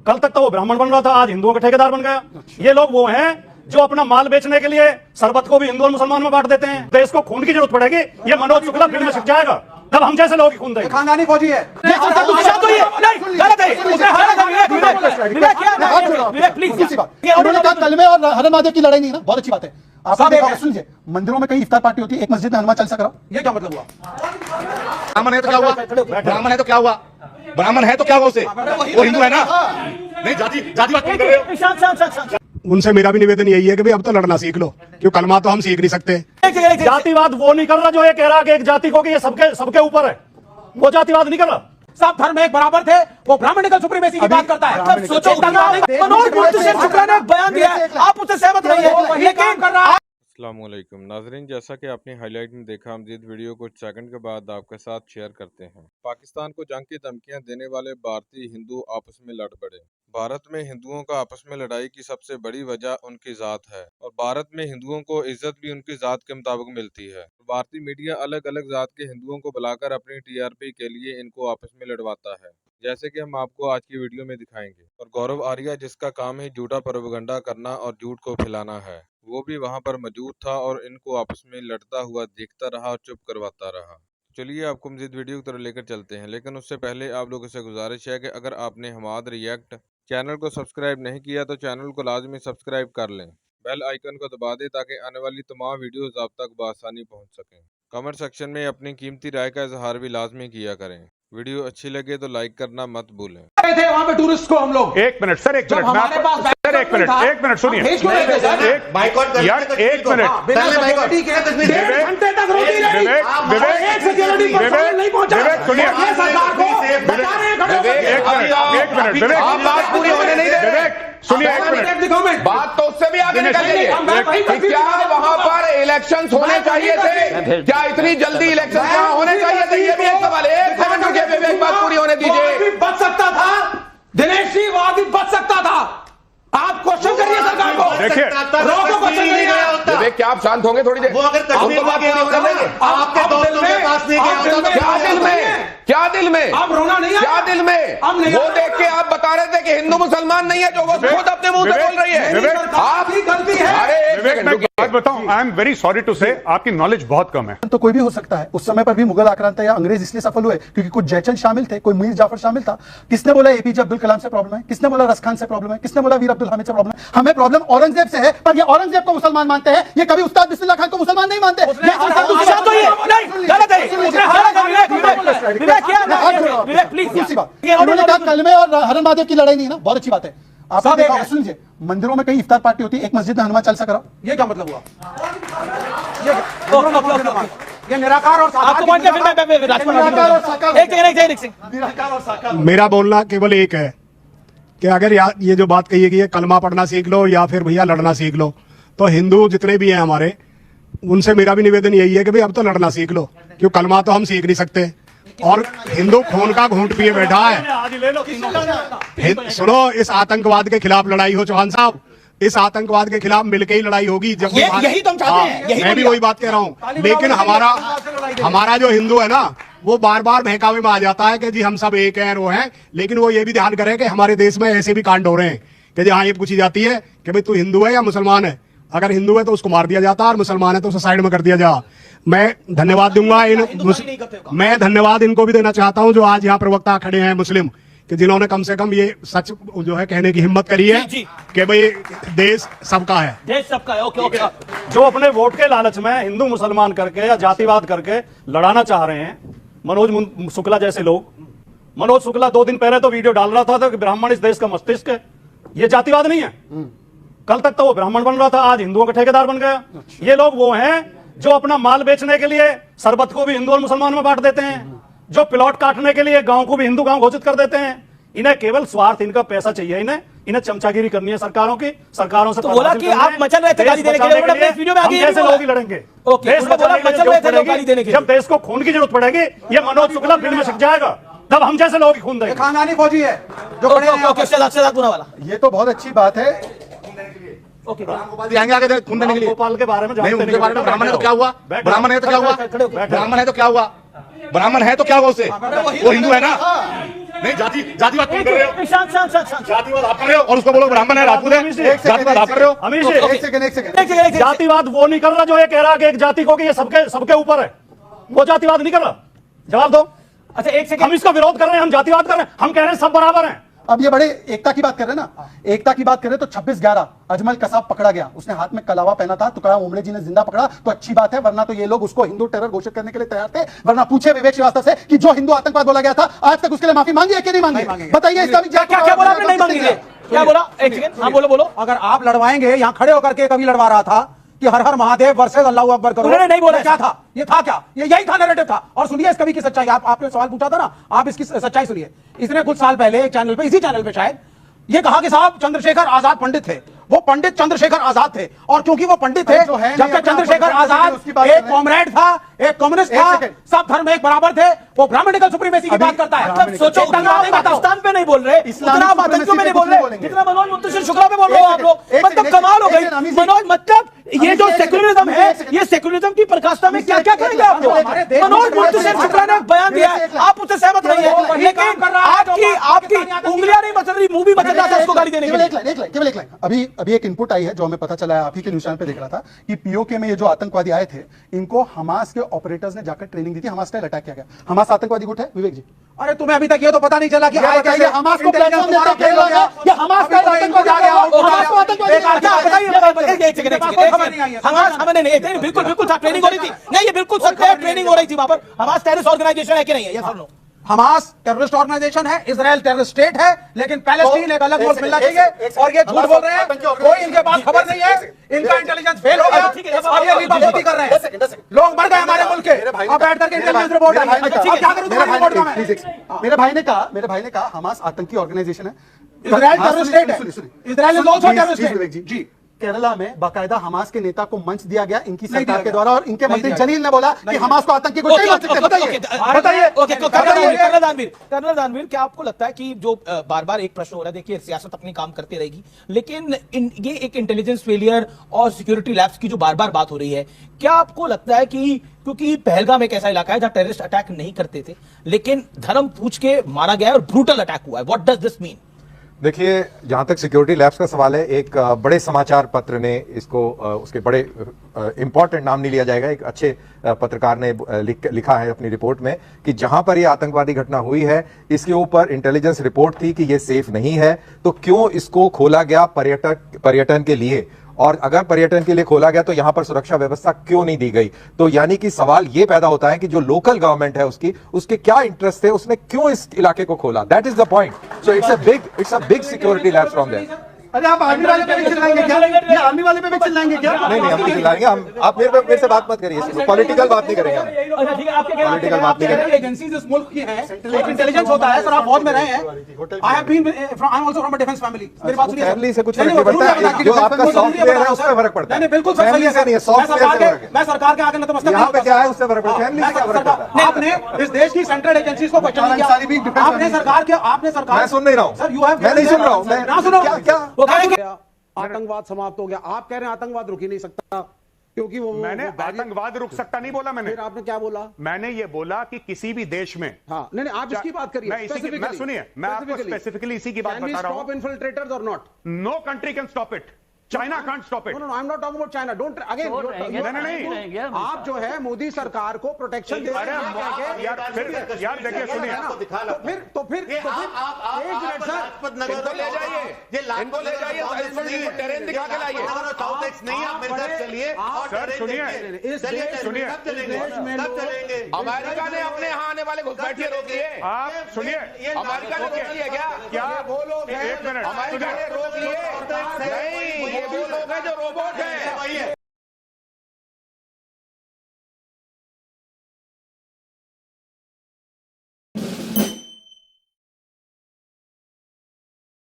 कल तक तो वो ब्राह्मण बन रहा था, आज हिंदुओं का ठेकेदार बन गया। ये लोग वो हैं जो अपना माल बेचने के लिए शरबत को भी हिंदू और मुसलमान में बांट देते हैं। देश को खून की जरूरत पड़ेगी, ये मनोज शुक्ला फिल्म में छिप जाएगा, तब हम जैसे लोगों की खून देंगे। खानदानी फौजी है, उन्होंने कहा कलमे और हरन महादेव की लड़ाई नहीं है ना, बहुत अच्छी बात है। आपने देखा, सुन लीजिए, मंदिरों में कई इफ्तार पार्टी होती है, एक मस्जिद में हनुमान चालीसा कराओ, ये क्या मतलब हुआ? ब्राह्मण है तो क्या हुआ? ब्राह्मण है तो क्या हुआ? ब्राह्मण है तो क्या हुआ उसे? वो हिंदू है ना? नहीं, जातिवाद क्यों कर रहे हो? उनसे मेरा भी निवेदन यही है कि भाई अब तो लड़ना सीख लो, क्यों कलमा तो हम सीख नहीं सकते। जातिवाद वो नहीं कर रहा जो ये कह रहा कि एक जाति को कि ये सबके ऊपर है, वो जातिवाद नहीं कर रहा। सब धर्म एक बराबर थे, वो ब्राह्मणिकल सुप्रीमेसी की बात करता है। सोचो, मनोज शुक्ला ने बयान दिया है, आप उससे सहमत नहीं है, लेकिन कर रहा है। अस्सलामुअलैकुम नाजरीन, जैसा कि आपने हाईलाइट में देखा, मज़ीद वीडियो कुछ सेकंड के बाद आपके साथ शेयर करते हैं। पाकिस्तान को जंग की धमकियां देने वाले भारतीय हिंदू आपस में लड़ पड़े। भारत में हिंदुओं का आपस में लड़ाई की सबसे बड़ी वजह उनकी ज़ात है, और भारत में हिंदुओं को इज्जत भी उनकी ज़ात के मुताबिक मिलती है। भारतीय मीडिया अलग अलग ज़ात के हिंदुओं को बुलाकर अपनी TRP के लिए इनको आपस में लड़वाता है, जैसे कि हम आपको आज की वीडियो में दिखाएंगे। और गौरव आर्या, जिसका काम है झूठा प्रोपेगेंडा करना और झूठ को फैलाना है, वो भी वहां पर मौजूद था और इनको आपस में लड़ता हुआ देखता रहा और चुप करवाता रहा। चलिए आपको मज़ीद वीडियो की तरफ लेकर चलते हैं, लेकिन उससे पहले आप लोगों से गुजारिश है कि अगर आपने हमाद रिएक्ट चैनल को सब्सक्राइब नहीं किया तो चैनल को लाजमी सब्सक्राइब कर लें, बेल आइकन को दबा दें ताकि आने वाली तमाम वीडियोस आप तक बआसानी पहुंच सकें। कमेंट सेक्शन में अपनी कीमती राय का इजहार भी लाजमी किया करें। वीडियो अच्छी लगे तो लाइक करना मत भूलें। थे वहां पे टूरिस्ट को हम लोग, एक मिनट सर, एक मिनट हमारे पास सर, एक मिनट सुनिए यार, एक मिनट घंटे तक रोटी रही, एक सिक्योरिटी पर्सनल नहीं पहुंचा, सुनिए सरकार को बता रहे हैं। विवेक बात पूरी होने नहीं दे रहे। सुनिए, एक मिनट, बात तो उससे भी आगे निकल गई है। क्या वहां पर इलेक्शंस होने चाहिए थे? क्या इतनी जल्दी इलेक्शन वहां होने चाहिए थे? ये भी एक सवाल है। एक सेकंड रुकिए, विवेक बात पूरी होने दीजिए। बच सकता था दिनेश जी, वादी बच सकता था। आप क्वेश्चन करिए सरकार को, देखिए रोको क्वेश्चन करिए। विवेक, क्या आप शांत होंगे थोड़ी देर? वो अगर कश्मीर में गया होता ना, आपके दोस्तों के पास नहीं गया होता तो क्या दिल में, क्या दिल में, अब रोना नहीं है, क्या दिल में? वो देख के आप बता रहे थे कि हिंदू मुसलमान नहीं है, जो वो खुद अपने मुंह पे बोल रही है। आपकी गलती है। अरे एक विवेक, सेकंड मैं रुकिए। बात बताऊं, I am very sorry to say, आपकी नॉलेज बहुत कम है। तो कोई भी हो सकता है। उस समय पर भी मुगल आक्रांता या अंग्रेज इसलिए सफल हुए क्योंकि कुछ जयचंद शामिल थे, कोई मीर जाफर शामिल था। किसने बोला APJ अब्दुल कलाम से प्रॉब्लम है? किसने बोला रस खान से प्रॉब्लम है? किसने बोला वीर अब्दुल हामिद से प्रॉब्लम है? हमें प्रॉब्लम औरंगजेब से है, पर ये औरंगजेब को मुसलमान मानते हैं, ये कभी उस्ताद बिस्मिल्लाह खान को मुसलमान नहीं मानते। उन्होंने कहा कलमे और हरन महादेव की लड़ाई नहीं है ना, बहुत अच्छी बात है। आपने देखा, सुन लीजिए, मंदिरों में कई इफ्तार पार्टी होती है, एक मस्जिद में हनुमान चालीसा कराओ, ये क्या मतलब हुआ? ये निराकार और साकार। मेरा बोलना केवल एक है कि अगर ये जो बात कही है कि ये कलमा पढ़ना सीख लो या फिर भैया लड़ना सीख लो, तो हिंदू जितने भी हैं हमारे, उनसे मेरा भी निवेदन यही है कि भाई अब तो लड़ना सीख लो, क्यों कलमा तो हम सीख नहीं सकते। और हिंदू खून का घूंट पिए बैठा है। सुनो, इस आतंकवाद के खिलाफ लड़ाई हो चौहान साहब, इस आतंकवाद के खिलाफ मिलकर ही लड़ाई होगी। जब यही तो हम चाहते हैं, मैं भी वही बात कह रहा हूँ, लेकिन हमारा जो हिंदू है ना, वो बार बार बहकावे में आ जाता है कि जी हम सब एक हैं, वो हैं। लेकिन वो ये भी ध्यान करें कि हमारे देश में ऐसे भी कांड हो रहे हैं कि जहाँ ये पूछी जाती है कि भाई तू हिंदू है या मुसलमान है। अगर हिंदू है तो उसको मार दिया जाता है, और मुसलमान है तो उसे साइड में कर दिया जा। मैं धन्यवाद दूंगा मैं धन्यवाद इनको भी देना चाहता हूं जो आज यहाँ प्रवक्ता खड़े हैं मुस्लिम, कि जिन्होंने कम से कम ये सच जो है कहने की हिम्मत करी है कि भाई देश सबका है, देश सबका है। ओके। जो अपने वोट के लालच में हिंदू मुसलमान करके या जातिवाद करके लड़ाना चाह रहे हैं, मनोज शुक्ला जैसे लोग। मनोज शुक्ला 2 दिन पहले तो वीडियो डाल रहा था कि ब्राह्मण इस देश का मस्तिष्क है। ये जातिवाद नहीं है। कल तक तो वो ब्राह्मण बन रहा था, आज हिंदुओं का ठेकेदार बन गया। ये लोग वो हैं जो अपना माल बेचने के लिए शरबत को भी हिंदू और मुसलमान में बांट देते हैं, जो प्लॉट काटने के लिए गांव को भी हिंदू गांव घोषित कर देते हैं। इन्हें केवल स्वार्थ, इनका पैसा चाहिए। इन्हें चमचागिरी करनी है सरकारों की, सरकारों से। तो बोला कि आप मचल रहे थे गाली देने के लिए, वीडियो में आगे कैसे लोग ही लड़ेंगे? देश को बोला मचल रहे थे गाली देने के लिए। जब देश को खून की जरूरत पड़ेगी, ये मनोज शुक्ला फिल्म में छिप जाएगा, तब हम जैसे लोगों की खून देंगे। खानदानी फौजी है जो खड़े हैं। ये तो बहुत अच्छी बात है। आगे खून देने के लिए गोपाल के बारे में नहीं, उनके बारे में ब्राह्मण है तो क्या हुआ? ब्राह्मण है तो क्या हुआ? ब्राह्मण है तो क्या हुआ? ब्राह्मण है तो क्या हुआ उसे? वो हिंदू है ना? नहीं जातिवाद तुम कर रहे हो, शांत शांत शांत शांत जातिवाद आप कर रहे हो और उसको बोलो ब्राह्मण है राजपूत है, जातिवाद आप कर रहे हो। अमीश जी, एक सेकंड जातिवाद वो नहीं कर रहा जो ये कह रहा कि एक जाति को कि ये सबके ऊपर है, वो जातिवाद नहीं कर रहा। जवाब दो। अच्छा एक सेकंड, हम इसका विरोध कर रहे हैं, हम जातिवाद कर रहे हैं, हम कह रहे हैं सब बराबर हैं। अब ये बड़े एकता की बात कर रहे हैं ना, एकता की बात कर रहे हैं तो 26/11 अजमल कसाब पकड़ा गया, उसने हाथ में कलावा पहना था, तुकड़ा उमड़े जी ने जिंदा पकड़ा तो अच्छी बात है, वरना तो ये लोग उसको हिंदू टेरर घोषित करने के लिए तैयार थे। वरना पूछे विवेक श्रीवास्तव से कि जो हिंदू आतंकवाद बोला गया था आज तक उसके लिए माफी मांगी है कि नहीं मांगी, बताइए। इसका भी क्या बोला आपने? नहीं मांगेंगे, क्या बोला? एक सेकंड, हाँ बोलो बोलो। अगर आप लड़वाएंगे, यहाँ खड़े होकर के कभी लड़वा रहा था कि हर हर महादेव वर्सेस अल्लाह अकबर करो, उन्होंने नहीं बोला। क्या था? ये था क्या? ये यही था नैरेटिव था। और सुनिए इस कवि की सच्चाई, आपने सवाल पूछा था ना, आप इसकी सच्चाई सुनिए। इसने कुछ साल पहले एक चैनल पे, इसी चैनल पे शायद, ये कहा कि साहब चंद्रशेखर आजाद पंडित थे, वो पंडित चंद्रशेखर आजाद थे, और क्योंकि वो पंडित थे, जब तक चंद्रशेखर आजाद एक कॉमरेड था, एक कम्युनिस्ट था, सब धर्म एक बराबर थे, वो ब्राह्मणिकल सुप्रीमेसी की बात करता है। मतलब सोचो, उतना आप पाकिस्तान पे नहीं बोल रहे, उतना आप आतंकियों में नहीं बोल रहे, जितना मनोज मुंतशिर शुक्ला पे बोल रहे हो आप लोग। मतलब कमाल हो गई मनोज, मतलब ये जो सेक्युलरिज्म है, ये सेक्युलरिज्म की पराकाष्ठा में क्या क्या करेंगे आप लोग? मनोज मुंतशिर शुक्ला ने एक बयान दिया है, आप उससे सहमत नहीं है, लेकिन आपकी उंगलियां नहीं मचल रही, मुंह भी मचल रहा था उसको गाली देने के लिए। केवल एक लाइन, अभी एक इनपुट आई है जो हमें पता चला है, आप ही के न्यूज़ चैनल पे देख रहा था कि पीओके में ये जो आतंकवादी आए थे, इनको हमास के ऑपरेटर्स ने जाकर ट्रेनिंग दी थी, हमास स्टाइल अटैक किया गया। हमास आतंकवादी गुट है विवेक जी? अरे तुम्हें अभी तक ये तो पता नहीं चला कि हमास को प्लेटफॉर्म देकर खेला गया, ये हमास का आतंकवादी आ गया, हमास को आतंकवादी बिल्कुल बिल्कुल था, ट्रेनिंग हो रही थी। नहीं, ये बिल्कुल सच है, ट्रेनिंग हो रही थी वहां पर। हमास टेररिस्ट ऑर्गेनाइजेशन है कि नहीं है? ये सब लोग हमास टेररिस्ट ऑर्गेनाइजेशन है, इजराइल टेररिस्ट स्टेट है, लेकिन पैलेस्टीन एक अलग मुल्क मिलना चाहिए, और ये झूठ बोल रहे हैं, कोई इनके पास खबर नहीं है, इनका इंटेलिजेंस फेल हो गया और ये रीबाबूती कर रहे हैं। लोग मर गए हमारे मुल्क के, अब बैठ करके इंटेलिजेंस रिपोर्ट आई है। क्या करूं तुम्हारी रिपोर्ट का मैं? मेरे भाई ने कहा हमास आतंकी ऑर्गेनाइजेशन है, इजराइल टेररिस्ट स्टेट है, Israel is also terrorist state. जी, केरला में बाकायदा हमास के नेता को मंच दिया गया इनकी सरकार के द्वारा, और इनके मंत्री जलील ने बोला कि हमास को आतंकी गुट नहीं मान सकते। बताइए। कर्नल दानवीर, क्या आपको लगता है कि जो बार बार एक प्रश्न हो रहा है, देखिए सियासत अपनी काम करती रहेगी, लेकिन ये एक इंटेलिजेंस फेलियर और सिक्योरिटी लैब्स की जो बार बार बात हो रही है, क्या आपको लगता है कि क्योंकि पहलगाम एक ऐसा इलाका है जहां टेररिस्ट अटैक नहीं करते थे, लेकिन धर्म पूछ के मारा गया है और ब्रूटल अटैक हुआ है, व्हाट डज दिस मीन? देखिए, जहां तक सिक्योरिटी लैब्स का सवाल है, एक बड़े समाचार पत्र ने इसको, उसके बड़े इंपॉर्टेंट नाम नहीं लिया जाएगा, एक अच्छे पत्रकार ने लिखा है अपनी रिपोर्ट में कि जहां पर यह आतंकवादी घटना हुई है, इसके ऊपर इंटेलिजेंस रिपोर्ट थी कि यह सेफ नहीं है, तो क्यों इसको खोला गया पर्यटन के लिए, और अगर पर्यटन के लिए खोला गया तो यहां पर सुरक्षा व्यवस्था क्यों नहीं दी गई? तो यानी कि सवाल यह पैदा होता है कि जो लोकल गवर्नमेंट है उसके क्या इंटरेस्ट थे, उसने क्यों इस इलाके को खोला? That is the point. So it's a big security lapse from there. अरे आप आर्मी वाले पे भी चिल्लाएंगे क्या? ये आर्मी वाले पे भी चिल्लाएंगे क्या? नहीं, हम नहीं चिल्लाएंगे, आप मेरे से बात मत करिए, पॉलिटिकल बात नहीं करेंगे हम, पॉलिटिकल बात नहीं करेंगे। एजेंसीज इस मुल्क की हैं, एक इंटेलिजेंस होता है, सर आप फौज में रहे हैं, I am also from a defence family. मेरी बात सुनिए, फैमिली से कुछ फर्क नहीं पड़ता, जो आपका सॉफ्टवेयर है उससे फर्क पड़ता है। नहीं, बिल्कुल सर, फैमिली से नहीं है, सॉफ्टवेयर से फर्क है। मैं सरकार के आगे नतमस्तक यहाँ पे क्या है उससे फर्क पड़ता है, फैमिली से क्या फर्क पड़ता है? आपने इस देश की सेंट्रल एजेंसीज को क्वेश्चन नहीं किया, आपने सरकार मैं सुन नहीं रहा हूँ सर, यू हैव, मैं नहीं सुन रहा हूँ, मैं ना सुनो क्या आतंकवाद समाप्त हो गया। आप कह रहे हैं आतंकवाद रुक ही नहीं सकता क्योंकि वो मैंने आतंकवाद रुक सकता नहीं बोला मैंने। फिर आपने क्या बोला? मैंने ये बोला कि किसी भी देश में, हाँ, नहीं आप इसकी बात करिए, मैं सुनिए, मैं आपको स्पेसिफिकली इसी की बात बता रहा हूं। स्टॉप इन्फिल्ट्रेटर्स और नॉट? No country can stop it. China can't stop it. No, I am not talking about China, don't again. नहीं, आप जो है मोदी सरकार को प्रोटेक्शन दे रहे हैं। यार देखिए, सुनिए, तो फिर एक मिनट सर, इनको ले जाइए, ये इनको ले जाइए, टेरेन दिखा के लाइए। नहीं, आप मेरे साथ चलिए। सर सुनिए, अमेरिका ने अपने यहाँ आने वाले घुसपैठिए रोक लिए। आप सुनिए, अमेरिका ने रोक लिया क्या? वो लोग, एक मिनट, अमेरिका ने रोक लिए नहीं, ये वो लोग हैं जो रोबोट हैं।